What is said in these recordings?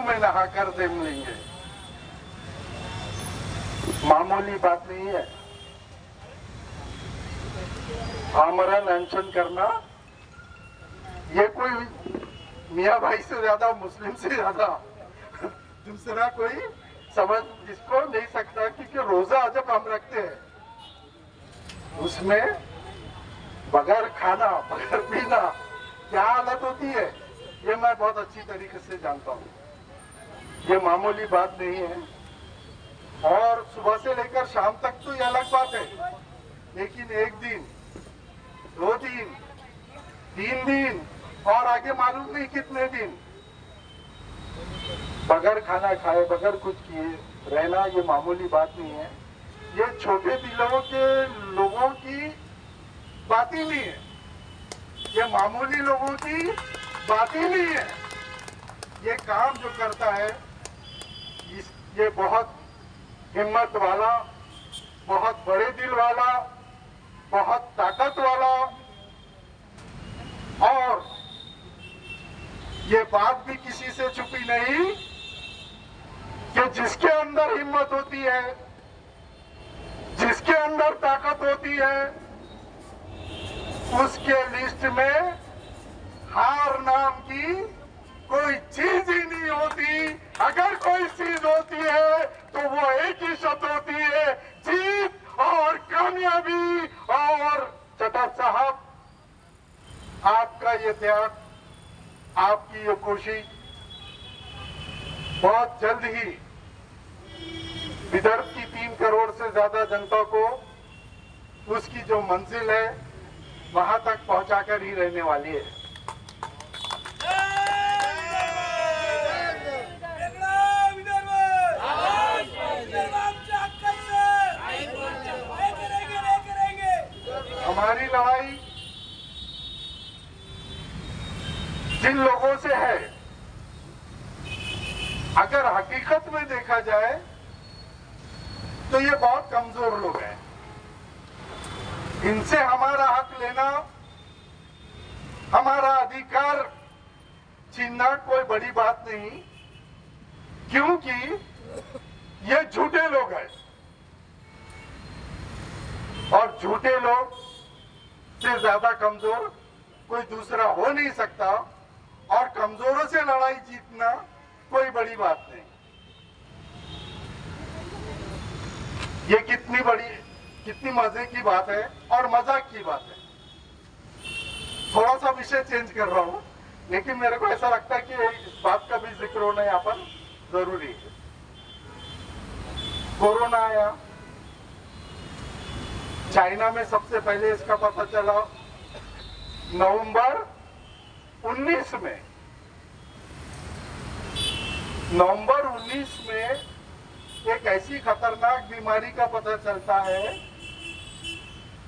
में नहाकर देम लेंगे। मामूली बात नहीं है। आमरण अनशन करना ये कोई मियाँ भाई से ज्यादा, मुस्लिम से ज्यादा दूसरा कोई समझ इसको नहीं सकता, क्योंकि रोजा जब हम रखते हैं उसमें बगैर खाना बगैर पीना क्या हालत होती है ये मैं बहुत अच्छी तरीके से जानता हूँ। ये मामूली बात नहीं है। और सुबह से लेकर शाम तक तो ये अलग बात है, लेकिन एक दिन, 2 दिन, 3 दिन और आगे मालूम नहीं कितने दिन बगैर खाना खाए बगैर कुछ किए रहना ये मामूली बात नहीं है। ये छोटे दिलों के लोगों की बात ही नहीं है, ये मामूली लोगों की बात ही नहीं है। ये काम जो करता है ये बहुत हिम्मत वाला, बहुत बड़े दिल वाला, बहुत ताकत वाला, और ये बात भी किसी से छुपी नहीं कि जिसके अंदर हिम्मत होती है, जिसके अंदर ताकत होती है, उसके लिस्ट में हार नाम की कोई चीज ही नहीं होती। अगर कोई चीज होती है तो वो एक ही शब्द होती है, जीत और कामयाबी। और चटर साहब, आपका ये त्याग, आपकी ये कोशिश बहुत जल्द ही विदर्भ की 3 करोड़ से ज्यादा जनता को उसकी जो मंजिल है वहां तक पहुंचाकर ही रहने वाली है। हमारी लड़ाई जिन लोगों से है, अगर हकीकत में देखा जाए तो ये बहुत कमजोर लोग हैं। इनसे हमारा हक लेना, हमारा अधिकार छीनना कोई बड़ी बात नहीं, क्योंकि ये झूठे लोग हैं और झूठे लोग से ज्यादा कमजोर कोई दूसरा हो नहीं सकता। और कमजोरों से लड़ाई जीतना कोई बड़ी बात नहीं। ये कितनी मजे की बात है और मजाक की बात है। थोड़ा सा विषय चेंज कर रहा हूं, लेकिन मेरे को ऐसा लगता है कि इस बात का भी जिक्र होना यहाँ पर जरूरी है। कोरोना आया, चाइना में सबसे पहले इसका पता चला नवंबर 19 में। नवंबर 19 में एक ऐसी खतरनाक बीमारी का पता चलता है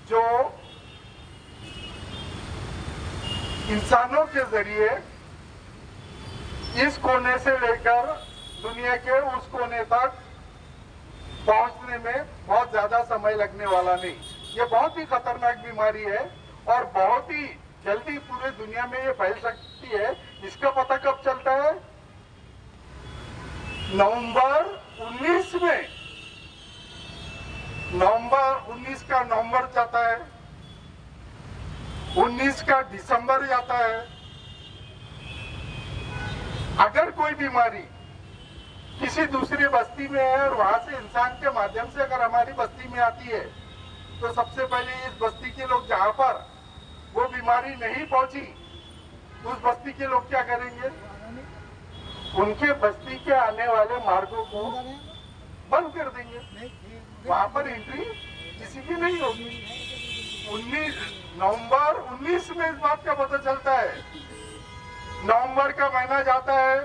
जो इंसानों के जरिए इस कोने से लेकर दुनिया के उस कोने तक पहुंचने में बहुत ज्यादा समय लगने वाला नहीं। ये बहुत ही खतरनाक बीमारी है और बहुत ही जल्दी पूरे दुनिया में ये फैल सकती है। इसका पता कब चलता है? नवंबर 19 में। नवंबर 19 का नवंबर जाता है, 19 का दिसंबर जाता है। अगर कोई बीमारी किसी दूसरी बस्ती में है और वहां से इंसान के माध्यम से अगर हमारी बस्ती में आती है, तो सबसे पहले इस बस्ती के लोग, जहां पर वो बीमारी नहीं पहुंची, उस बस्ती के लोग क्या करेंगे? उनके बस्ती के आने वाले मार्गों को बंद कर देंगे। वहां पर एंट्री किसी की नहीं होगी। 19 नवंबर 19 में इस बात का पता चलता है। नवंबर का महीना जाता है,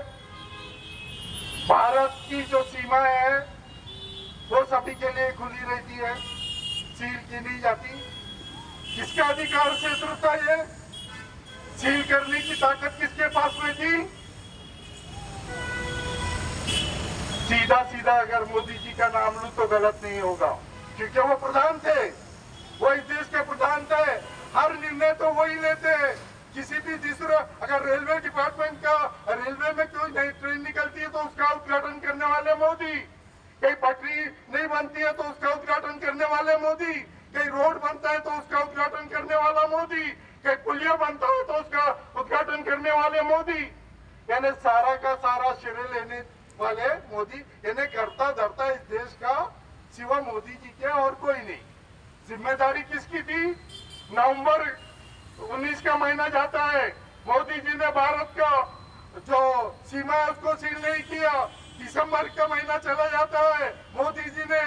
भारत की जो सीमा है वो सभी के लिए खुली रहती है, सील की नहीं जाती। किसके अधिकार से शुरू है? सील करने की ताकत किसके पास में थी? सीधा सीधा अगर मोदी जी का नाम लूं तो गलत नहीं होगा, क्योंकि वो प्रधान थे, वो इस देश के प्रधान थे। हर निर्णय तो वही लेते हैं किसी भी दूसरा, अगर रेलवे डिपार्टमेंट का, रेलवे में कोई नई ट्रेन निकलती है तो उसका उद्घाटन करने वाले मोदी, कहीं पटरी नहीं बनती है तो उसका उद्घाटन करने वाले मोदी, कहीं रोड बनता है तो उसका उद्घाटन करने वाला मोदी, कहीं पुलिया बनता है तो उसका उद्घाटन करने वाले मोदी। यानी सारा का सारा श्रेय लेने वाले मोदी, यानी करता धरता इस देश का सिवा मोदी जी के और कोई नहीं। जिम्मेदारी किसकी थी? नवंबर 19 का महीना जाता है, मोदी जी ने भारत का जो सीमा है उसको सील नहीं किया। दिसंबर का महीना चला जाता है, मोदी जी ने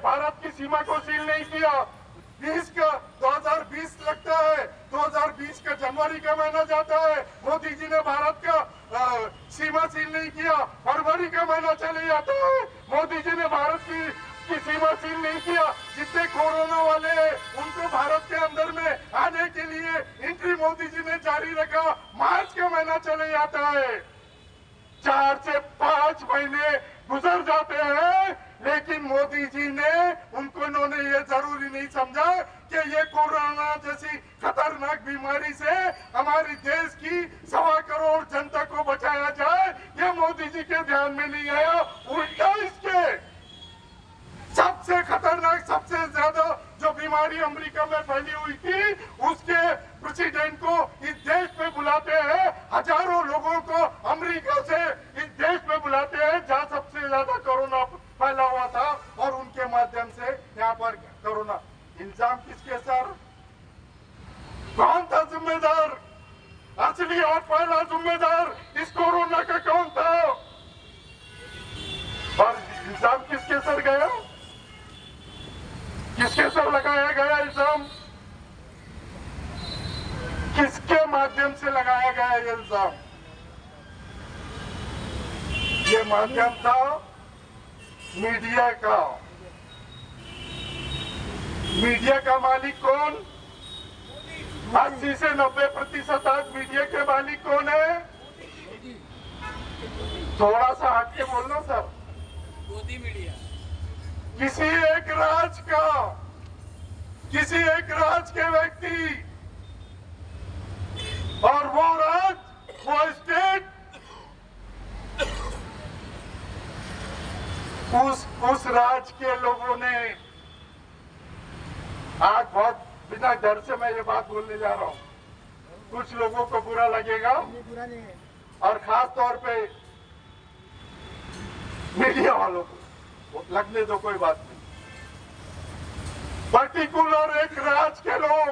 भारत की सीमा को सील नहीं किया। 2020 लगता है, 2020 का जनवरी का महीना जाता है, मोदी जी ने भारत का सीमा सील नहीं किया। फरवरी का महीना चले जाता है, मोदी जी ने भारत की सीमा सील नहीं किया। जितने कोरोना वाले हैं उनको भारत के अंदर में आने के लिए एंट्री मोदी जी ने जारी रखा। मार्च का महीना चले जाता है, 4 से 5 महीने गुजर जाते हैं, लेकिन मोदी जी ने उन्होंने ये जरूरी नहीं समझा कि ये कोरोना जैसी खतरनाक बीमारी से हमारी देश की 1.25 करोड़ जनता को बचाया जाए। ये मोदी जी के ध्यान में नहीं आया। उल्टा इसके सबसे खतरनाक, सबसे ज्यादा जो बीमारी अमेरिका में फैली हुई थी, उसके प्रेसिडेंट को इस देश में बुलाते हैं। हजारों लोगों को अमेरिका से इस देश में बुलाते हैं जहां सबसे ज्यादा कोरोना फैला हुआ था, और उनके माध्यम से यहाँ पर कोरोना। इल्जाम किसके सर? कौन था जिम्मेदार? असली और पहला जिम्मेदार इस कोरोना का कौन था? और इल्जाम किसके सर गया? किसके सर लगाया गया इल्जाम? किसके माध्यम से लगाया गया इल्जाम? ये माध्यम था मीडिया का। मीडिया का मालिक कौन? 80 से 90% आज मीडिया के मालिक कौन है? थोड़ा सा हट के बोलना सर। मोदी मीडिया। किसी एक राज्य का, किसी एक राज्य के व्यक्ति, और वो राज्य, वो स्टेट, उस राज्य के लोगों ने आज बहुत बिना डर से मैं ये बात बोलने जा रहा हूं, कुछ लोगों को बुरा लगेगा और खास तौर पे मीडिया वालों को लगने दो, कोई बात नहीं। पर्टिकुलर एक राज्य के लोग,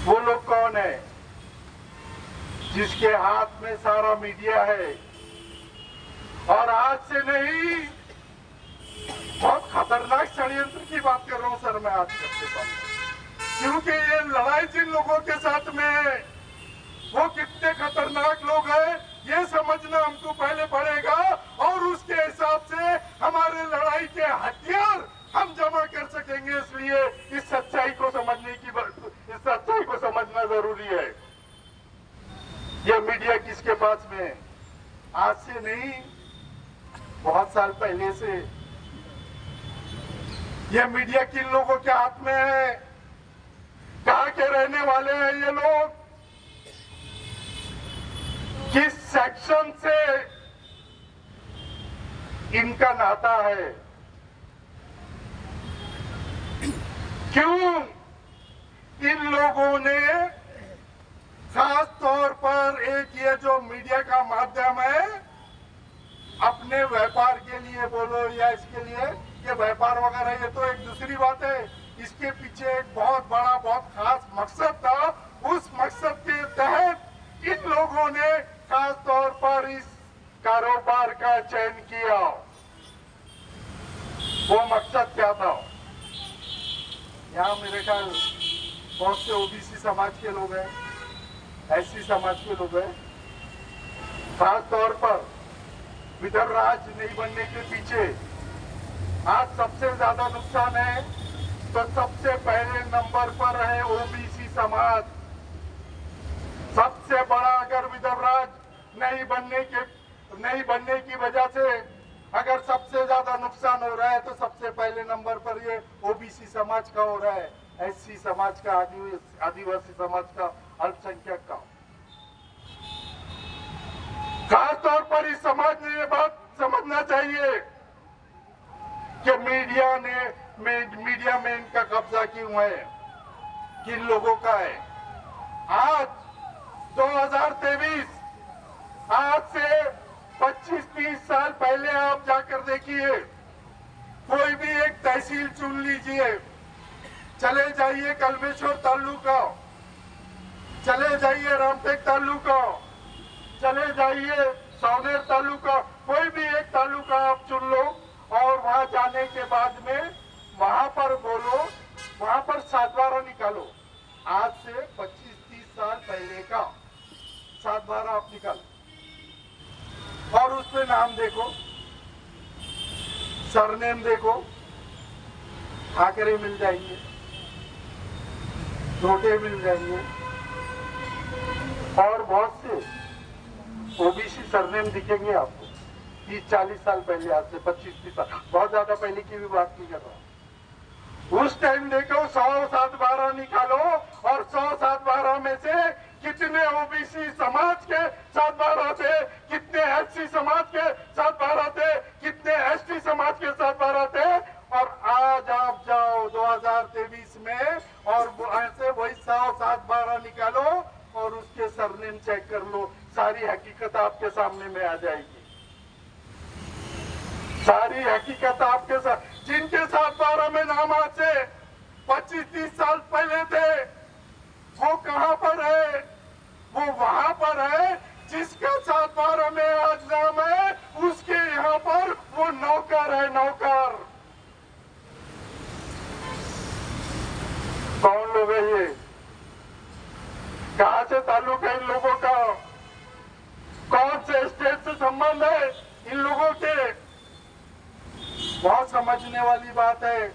वो लोग कौन है? जिसके हाथ में सारा मीडिया है। और आज से नहीं, बहुत खतरनाक षड्यंत्र की बात कर रहा हूं सर मैं आज सबसे पहले, क्योंकि ये लड़ाई जिन लोगों के साथ में है वो कितने खतरनाक लोग हैं ये समझना हमको पहले पड़ेगा, और उसके हिसाब से हमारे लड़ाई के हथियार हम जमा कर सकेंगे। इसलिए इस सच्चाई को समझना जरूरी है। यह मीडिया किसके पास में है? आज से नहीं, बहुत साल पहले से यह मीडिया किन लोगों के हाथ में है? कहां के रहने वाले हैं ये लोग? किस सेक्शन से इनका नाता है? क्यों इन लोगों ने खास तौर पर एक ये जो मीडिया का माध्यम है, अपने व्यापार के लिए बोलो या इसके लिए, ये व्यापार वगैरह ये तो एक दूसरी बात है, इसके पीछे एक बहुत बड़ा, बहुत खास मकसद था। उस मकसद के तहत इन लोगों ने खास तौर पर इस कारोबार का चयन किया। वो मकसद क्या था? यहाँ मेरे ख्याल बहुत से ओबीसी समाज के लोग हैं, एससी समाज के लोग हैं। खास तौर पर विदर्भ राज्य नहीं बनने के पीछे आज सबसे ज्यादा नुकसान है, तो सबसे पहले नंबर पर है ओबीसी समाज। सबसे बड़ा, अगर विदर्भ राज्य नहीं बनने की वजह से अगर सबसे ज्यादा नुकसान हो रहा है तो सबसे पहले नंबर पर ये ओबीसी समाज का हो रहा है। एससी समाज का, आदिवासी समाज का, अल्पसंख्यक का। खास तौर पर इस समाज ने ये बात समझना चाहिए कि मीडिया में इनका कब्जा क्यों है, किन लोगों का है। आज 2023, आज से 25-30 साल पहले आप जाकर देखिए, कोई भी एक तहसील चुन लीजिए, चले जाइए कलमेश्वर तालुका, चले जाइए रामटेक तालुका, चले जाइए सौनेर तालुका, कोई भी एक तालुका आप चुन लो और वहां जाने के बाद में वहां पर बोलो, वहां पर 7/12 निकालो। आज से 25-30 साल पहले का 7/12 आप निकालो और उसमें नाम देखो, सरनेम देखो, आंकड़े मिल जाएंगे, नोटे मिल जाएंगे और बहुत से ओबीसी सरनेम दिखेंगे आपको 30-40 साल पहले, आज से 25-30 साल, बहुत ज्यादा पहले की भी बात नहीं कर रहा। उस टाइम देखो 100-7/12 निकालो और 100-7/12 में से कितने ओबीसी समाज के 7/12 थे, कितने एससी समाज के 7/12 थे, कितने एसटी समाज के 7/12 थे। और आज आप जाओ 2023 में और ऐसे वही 100-7/12 निकालो और उसके सरनेम चेक कर लो, सारी हकीकत आपके सामने में आ जाएगी। सारी हकीकत आपके साथ, जिनके 7/12 में नाम आज से 25-30 साल पहले थे, वो कहां पर है? वो वहां पर है जिसका 7/12 में आज नाम है, उसके यहाँ पर वो नौकर है, नौकर। कौन लोग है ये? कहां से ताल्लुक है इन लोगों का? कौन से स्टेट से संबंध है इन लोगों के? बहुत समझने वाली बात है।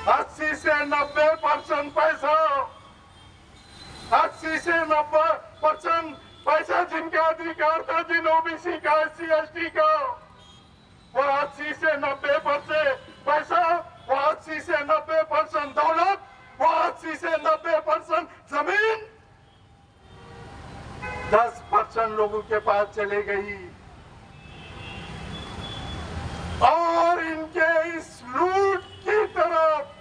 80 से 90% पैसा, 80 से 90% पैसा जिनका अधिकार था, जिन ओबीसी का, एससी एसटी का, वो 80 से 90% पैसा, वो 80 से 90% दौलत, वो 80 से 90% जमीन 10% लोगों के पास चले गई। और इनके इस लूट की तरफ,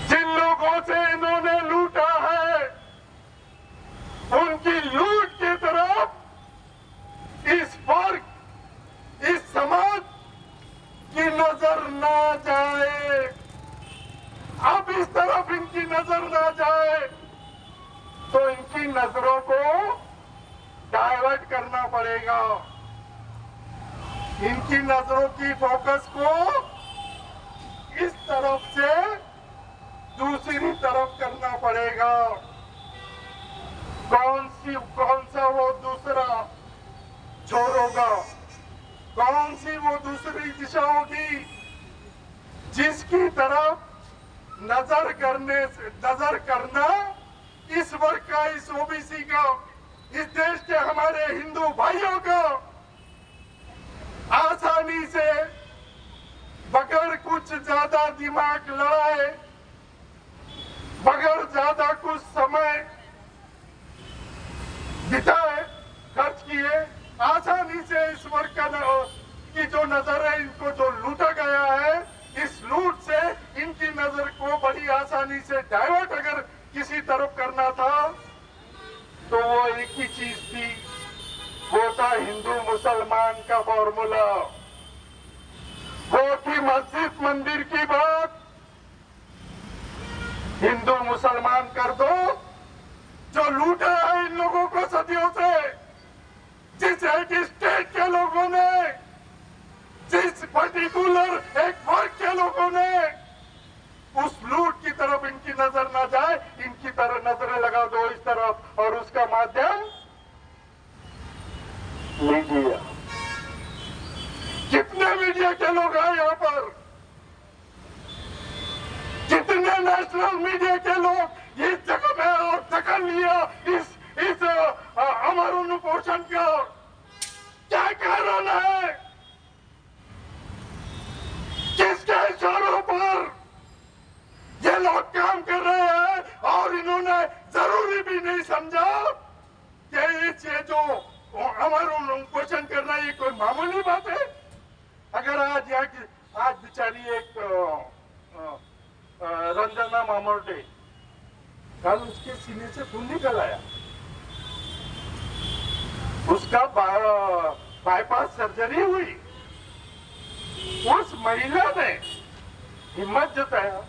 जिन लोगों से इन्होंने लूटा है, उनकी लूट की तरफ इस वर्ग, इस समाज की नजर ना जाए। अब इस तरफ इनकी नजर ना जाए तो इनकी नजरों को डाइवर्ट करना पड़ेगा। इनकी नजरों की फोकस को इस तरफ से दूसरी तरफ करना पड़ेगा। कौन सा वो दूसरा छोर होगा? कौन सी वो दूसरी दिशा होगी जिसकी तरफ नजर करना इस वर्ग का, इस ओबीसी का, इस देश के हमारे हिंदू भाइयों का आसानी से, बगैर कुछ ज्यादा दिमाग लड़ाए, बगैर ज्यादा कुछ समय बिताए, खर्च किए, आसानी से इस वर्ग की जो नजर है, इनको जो लूटा गया है, इस लूट से इनकी नजर को बड़ी आसानी से डाइवर्ट अगर किसी तरफ करना था तो वो एक ही चीज थी, वो था हिंदू मुसलमान का फॉर्मूला। वो थी मस्जिद मंदिर की बात, हिंदू मुसलमान कर दो। जो लूटा है इन लोगों को सदियों से, जिस एक स्टेट के लोगों ने, जिस पर्टिकुलर एक वर्ग के लोगों ने, उस लूट की तरफ इनकी नजर ना जाए, इनकी तरफ नजरें लगा दो इस तरफ, और उसका माध्यम मीडिया। कितने मीडिया के लोग हैं यहाँ पर? कितने नेशनल मीडिया के लोग इस जगह में और दखल लिया इस अमर पोषण का? क्या कारण है? किसके इशारों पर भी नहीं समझा कि ये जो हमारा क्वेश्चन करना ये कोई मामूली बात है। अगर आज यहाँ की आज बेचारी एक रंजना मामोर्टे, कल उसके सीने से खून निकल आया, उसका बाईपास सर्जरी हुई। उस महिला ने हिम्मत जताया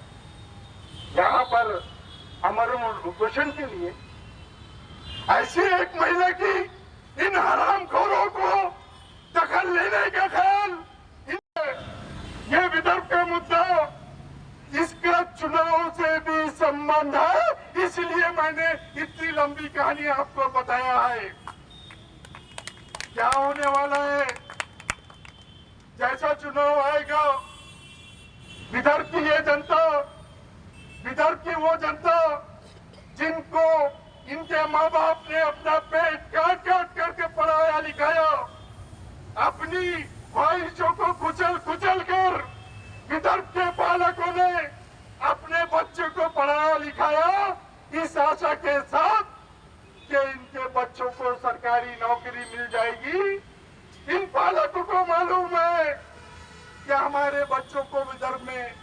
यहाँ पर अमर उपोषण के लिए। ऐसी एक महिला की इन हरामखोरों को दखल लेने का ख्याल, ये विदर्भ का मुद्दा, इसका चुनाव से भी संबंध है, इसलिए मैंने इतनी लंबी कहानी आपको बताया है। क्या होने वाला है, जैसा चुनाव आएगा, विदर्भ की ये जनता, विदर्भ की वो जनता जिनको इनके माँ बाप ने अपना पेट काट काट करके पढ़ाया लिखाया, अपनी ख्वाहिशों को कुचल कुचल कर विदर्भ के पालकों ने अपने बच्चों को पढ़ाया लिखाया, इस आशा के साथ कि इनके बच्चों को सरकारी नौकरी मिल जाएगी। इन पालकों को मालूम है कि हमारे बच्चों को विदर्भ में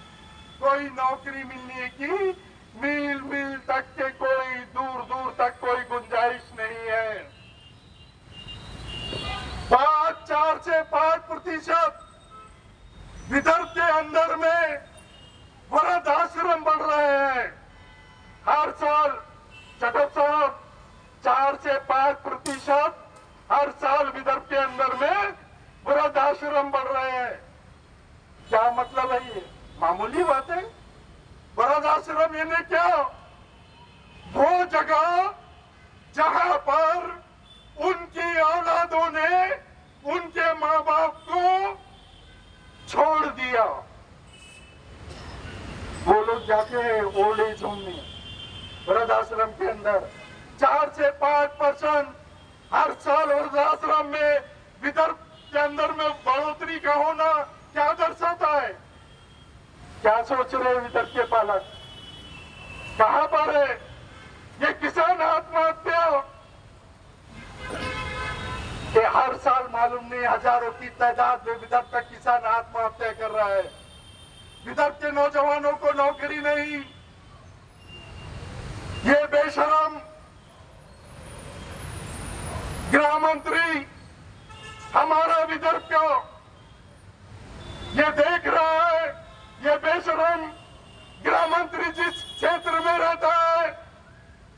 कोई नौकरी मिलने की मील मील तक के कोई दूर दूर तक कोई गुंजाइश नहीं है। 4 से 5% विदर्भ के अंदर में वृद्ध आश्रम बन रहे हैं। हर साल चटक साहब 4 से 5% हर साल विदर्भ के अंदर में वृद्ध आश्रम बन रहे हैं। क्या मतलब है ये? मामूली बात है। वृद्ध आश्रम यानी क्या? वो जगह जहां पर उनकी औलादों ने उनके माँ बाप को छोड़ दिया। वो लोग जाते हैं ओल्ड एज होम में, वृद्ध आश्रम के अंदर 4 से 5% हर साल वृद्ध आश्रम में विदर्भ के अंदर में बढ़ोतरी का होना क्या दर्शाता है? क्या सोच रहे हैं विदर्भ के पालक? कहां पर है ये किसान आत्महत्या कि हर साल मालूम नहीं हजारों की तादाद में विदर्भ का किसान आत्महत्या कर रहा है। विदर्भ के नौजवानों को नौकरी नहीं। ये बेशरम गृह मंत्री हमारा विदर्भ का ये देख रहा है। ये बेशरम गृह मंत्री जिस क्षेत्र में रहता है,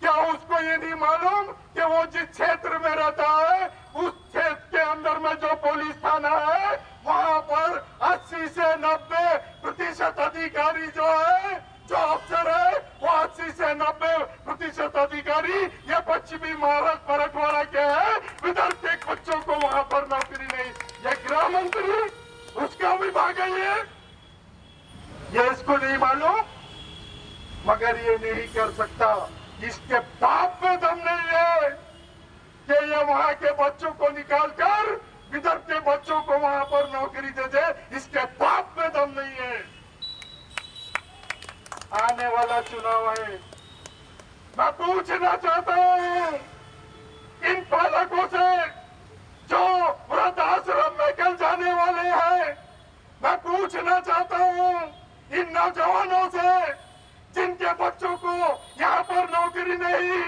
क्या उसको ये नहीं मालूम कि वो जिस क्षेत्र में रहता है उस क्षेत्र के अंदर में जो पुलिस थाना है वहां पर 80 से 90% अधिकारी जो है, जो अफसर है, वो 80 से 90% अधिकारी ये पश्चिमी महाराष्ट्र मराठवाड़ा के हैं। विदर्भ के बच्चों को वहां पर नौकरी नहीं। ये गृह मंत्री उसका विभाग है, ये इसको नहीं मालूम, मगर ये नहीं कर सकता। इसके बाप में दम नहीं है कि ये वहां के बच्चों को निकालकर विदर्भ के बच्चों को वहां पर नौकरी दे दे। इसके बाप में दम नहीं है। आने वाला चुनाव है, मैं पूछना चाहता हूं इन पालकों से जो वृद्ध आश्रम में कल जाने वाले हैं। मैं पूछना चाहता हूं इन नौजवानों से जिनके बच्चों को यहाँ पर नौकरी नहीं।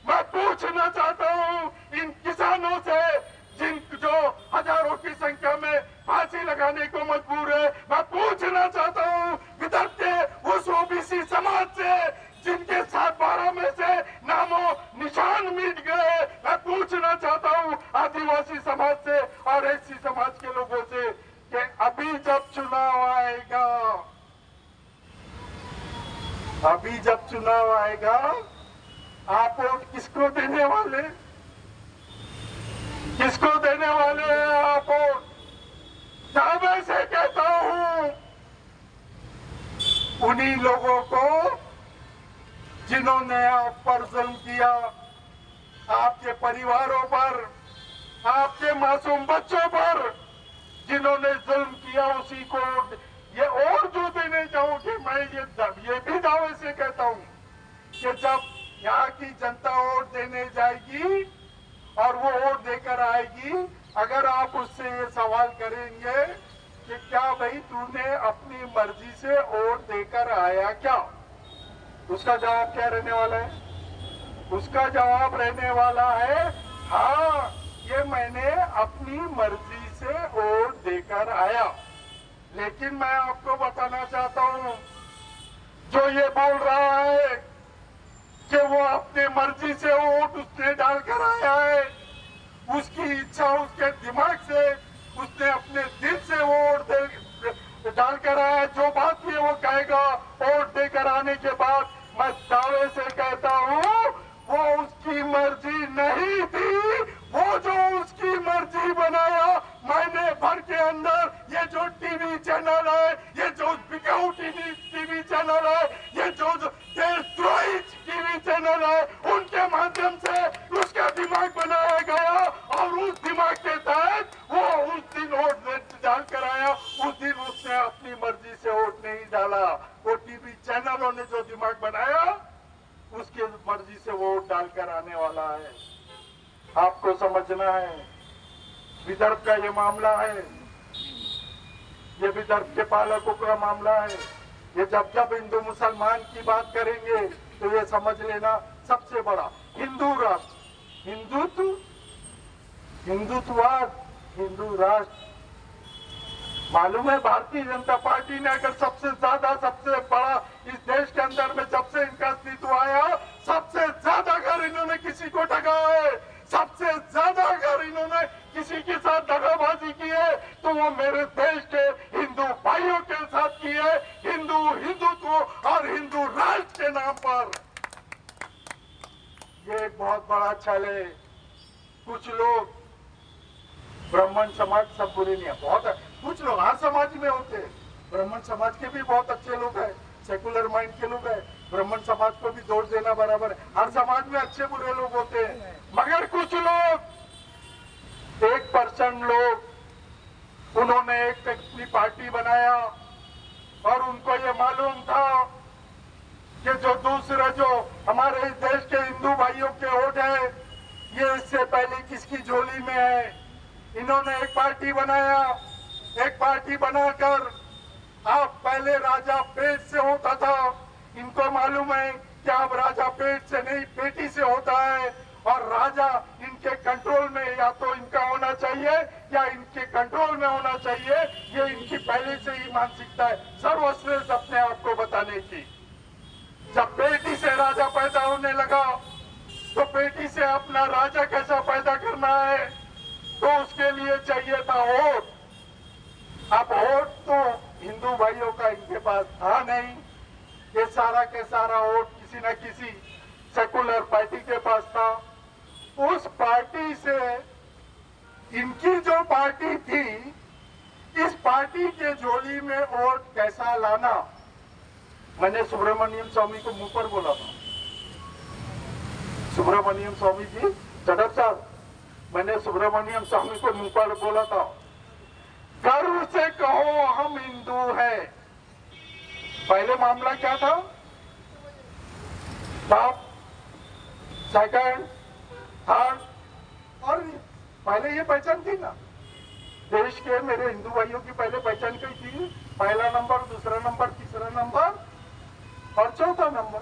मैं पूछना चाहता हूँ इन किसानों से जो हजारों की संख्या में फांसी लगाने को मजबूर है। मैं पूछना चाहता हूँ विदर्भ के उस ओबीसी समाज से जिनके 7/12 में से नामो निशान मिट गए। मैं पूछना चाहता हूँ आदिवासी समाज से और एससी समाज के लोगों से कि अभी जब चुनाव आएगा, अभी जब चुनाव आएगा, आप वोट किसको देने वाले? किसको देने वाले हैं आप वोट? दावे से कहता हूं उन्हीं लोगों को जिन्होंने आप पर जुल्म किया, आपके परिवारों पर, आपके मासूम बच्चों पर जिन्होंने जुल्म किया, उसी को ये और जो देने चाहूं कि मैं ये भी दावे से कहता हूं कि जब यहाँ की जनता वोट देने जाएगी और वो वोट देकर आएगी। अगर आप उससे ये सवाल करेंगे कि क्या भाई तूने अपनी मर्जी से वोट देकर आया क्या, उसका जवाब क्या रहने वाला है? उसका जवाब रहने वाला है हाँ, ये मैंने अपनी मर्जी से वोट देकर आया। लेकिन मैं आपको बताना चाहता हूँ, जो ये बोल रहा है कि वो अपने मर्जी से वोट उसने डालकर आया है, उसकी इच्छा उसके दिमाग से, उसने अपने दिल से वोट डालकर आया। जो बात ये वो कहेगा वोट देकर आने के बाद, मैं दावे से कहता हूँ वो उसकी मर्जी नहीं थी। वो जो उसकी मर्जी बनाया महीने भर के अंदर, ये जो टीवी चैनल है, ये जो बिकाऊ टीवी चैनल है, ये जो देशद्रोही टीवी चैनल है, उनके माध्यम से उसका दिमाग बनाया गया और उस दिमाग के तहत वो उस दिन वोट डालकर आया। उस दिन उसने अपनी मर्जी से वोट नहीं डाला। वो टीवी चैनलों ने जो दिमाग बनाया उसके मर्जी से वोट डालकर आने वाला है। आपको समझना है, विदर्भ का ये मामला है, ये विदर्भ के पालकों का मामला है। ये जब जब हिंदू मुसलमान की बात करेंगे तो ये समझ लेना सबसे बड़ा हिंदू राष्ट्र, हिंदुत्ववाद, हिंदू राष्ट्र। मालूम है भारतीय जनता पार्टी ने अगर सबसे बड़ा इस देश के अंदर में जब से इनका अस्तित्व आया, सबसे ज्यादा घर इन्होंने किसी को ठगा है, सबसे ज्यादा अगर इन्होंने किसी के साथ दगाबाजी की है तो वो मेरे देश के हिंदू भाइयों के साथ की है, हिंदुत्व और हिंदू राष्ट्र के नाम पर। ये एक बहुत बड़ा छल है। कुछ लोग, ब्राह्मण समाज सब बुरे नहीं है, बहुत है, कुछ लोग हर समाज में होते हैं, ब्राह्मण समाज के भी बहुत अच्छे लोग हैं, सेकुलर माइंड के लोग हैं, ब्राह्मण समाज को भी दोष देना बराबर है। हर समाज में अच्छे बुरे लोग होते हैं, मगर कुछ लोग, 1% लोग, उन्होंने एक अपनी पार्टी बनाया और उनको ये मालूम था कि जो दूसरे जो हमारे इस देश के हिंदू भाइयों के वोट है, ये इससे पहले किसकी झोली में है। इन्होंने एक पार्टी बनाया, एक पार्टी बनाकर, आप पहले राजा पेट से होता था, इनको मालूम है कि अब राजा पेट से नहीं पेटी से होता है और राजा इनके कंट्रोल में या तो इनका होना चाहिए या इनके कंट्रोल में होना चाहिए। ये इनकी पहले से ही मानसिकता है सर्वश्रेष्ठ अपने आप को बताने की। जब बेटी से राजा पैदा होने लगा तो बेटी से अपना राजा कैसा पैदा करना है, तो उसके लिए चाहिए था वोट। अब वोट तो हिंदू भाइयों का इनके पास था नहीं, ये सारा के सारा वोट किसी न किसी सेकुलर पार्टी के पास था। उस पार्टी से, इनकी जो पार्टी थी, इस पार्टी के झोली में वोट कैसा लाना, मैंने सुब्रमण्यम स्वामी को मुंह पर बोला था। सुब्रमण्यम स्वामी जी, चढ़प साहब, मैंने सुब्रमण्यम स्वामी को मुंह पर बोला था, गर्व से कहो हम हिंदू हैं। पहले मामला क्या था, टॉप, सेकंड, थर्ड, और पहले ये पहचान थी ना देश के मेरे हिंदू भाइयों की, पहले पहचान कही थी, पहला नंबर, दूसरा नंबर, तीसरा नंबर और चौथा नंबर,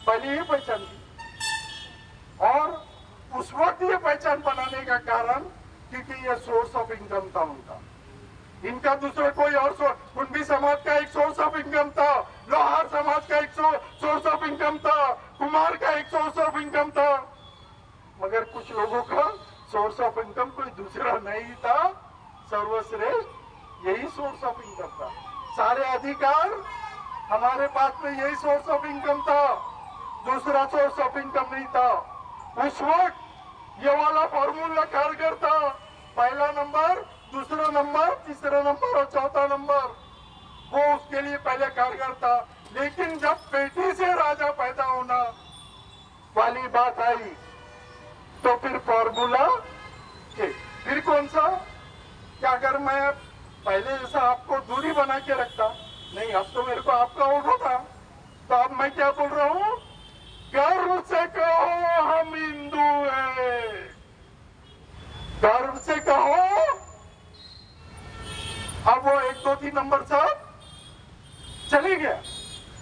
पहले ये पहचान थी। और उस वक्त ये पहचान बनाने का कारण क्योंकि ये सोर्स ऑफ इनकम था उनका, इनका दूसरा कोई और कुंभी समाज का एक सोर्स ऑफ इनकम था, लोहार समाज का एक सोर्स ऑफ इनकम था, कुमार का एक सोर्स ऑफ इनकम था, मगर कुछ लोगों का सोर्स ऑफ इनकम कोई दूसरा नहीं था, सर्वश्रेष्ठ यही सोर्स ऑफ इनकम था। सारे अधिकार हमारे पास में यही सोर्स ऑफ इनकम था, दूसरा सोर्स ऑफ इनकम नहीं था। उस वक्त ये वाला फॉर्मूला कारगर था, पहला नंबर, दूसरा नंबर, तीसरा नंबर और चौथा नंबर, वो उसके लिए पहले कारगर था। लेकिन जब बेटी से राजा पैदा होना वाली बात आई तो फिर फॉर्मूला फिर कौन सा, क्या अगर मैं पहले जैसा आपको दूरी बना के रखता, नहीं अब तो मेरे को आपका वोट होता, तो अब मैं क्या बोल रहा हूँ गर्व से कहो हम हिंदू हैं, गर्व से कहो। अब वो 1 2 3 नंबर साहब चले गया,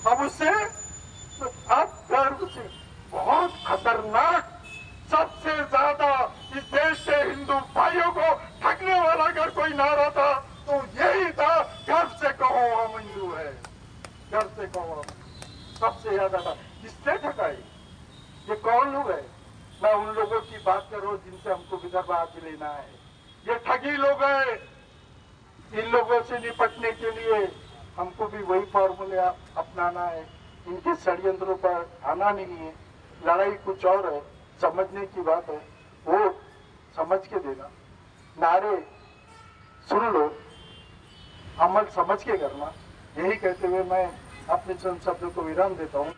अब उससे अब गर्व से बहुत खतरनाक, सबसे ज्यादा इस देश के हिंदू भाइयों को ठगने वाला अगर कोई नारा था तो यही था, गर्व से कहो हम हिंदू हैं, गर्व से कहो हम। सबसे ज्यादा था। किसने ठगाई? ये कौन लोग है? मैं उन लोगों की बात करूं जिनसे हमको विदर्भ आज लेना है। ये ठगी लोग हैं। इन लोगों से निपटने के लिए हमको भी वही फॉर्मूले अपनाना है। इनके षड्यंत्रों पर आना नहीं है। लड़ाई कुछ और है, समझने की बात है, वो समझ के देना। नारे सुन लो, अमल समझ के करना। यही कहते हुए मैं अपने चंद शब्दों को विराम देता हूँ।